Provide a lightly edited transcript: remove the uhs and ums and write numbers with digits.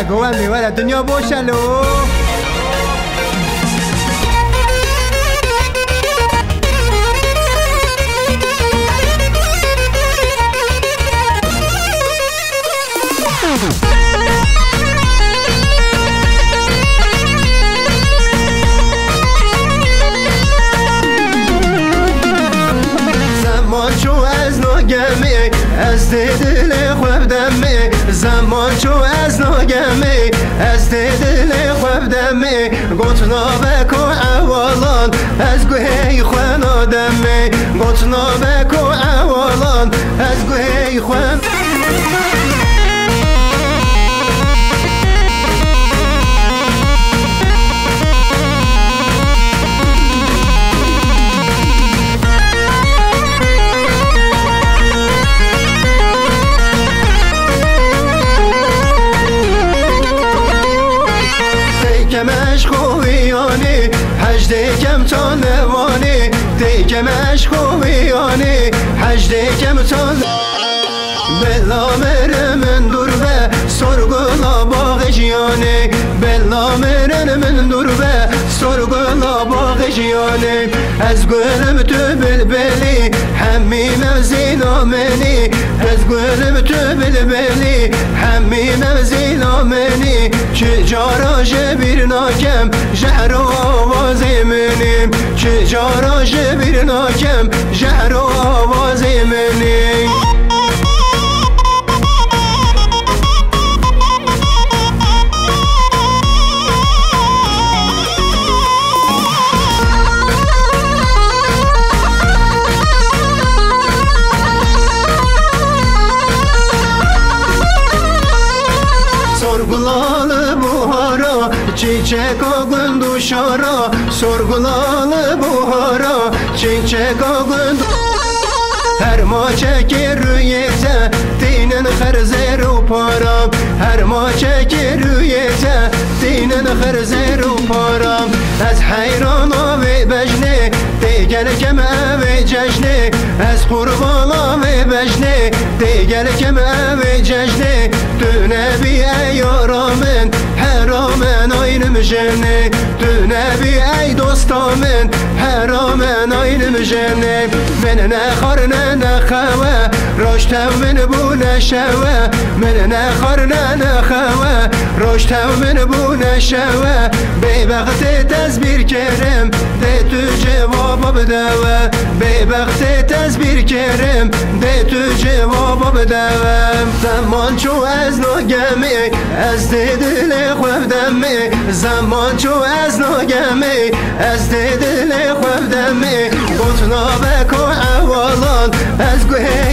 قوامي ولا دنيا بوشلو از دل خواب دمی زمان چو از ناگمی از دل خواب دمی گوتنا بکو اوالان از گوهی خوان آدمی گوتنا بکو اوالان از گوهی خوان کم تا نوانی دیگمش خوبیانی حجده کم تا بلا مرن من دور به سرگلا باغ جیانی بلا مرن من دور به سرگلا باغ جیانی از گلم تو بلبلی همینم زینامنی از گلم تو بلبلی همینم زینامنی که جارا جبیر ناکم جهر و آواز منیم که جارا جبیر ناکم جهر و آواز منیم Sorgulalı buhara, çiçek ağın duşara Sorgulalı buhara, çiçek ağın her ma çekir rüyete, dinin herzer u param her ma çekir rüyete, dinin herzer u param az hayrana ve bejne, دیگر کم اوی جشنه از قربانا و بجنه دیگر کم اوی جشنه تو نبی ایارامن حرامن آینم جنه تو نبی ای دوستامن حرامن آینم جنه من نخار نخوه راشتم من بو نشوه من نخار نخوه راشتم من بو نشوه بی وقت تزبیر کرم ده تو جواب بدوه بی وقت تزبیر کرم ده تو جواب بدوه زمان چو از ناگمی از دل خواب دمی زمان چو از ناگمی از دل خواب دمی گوتنا بکو اوالان از گوه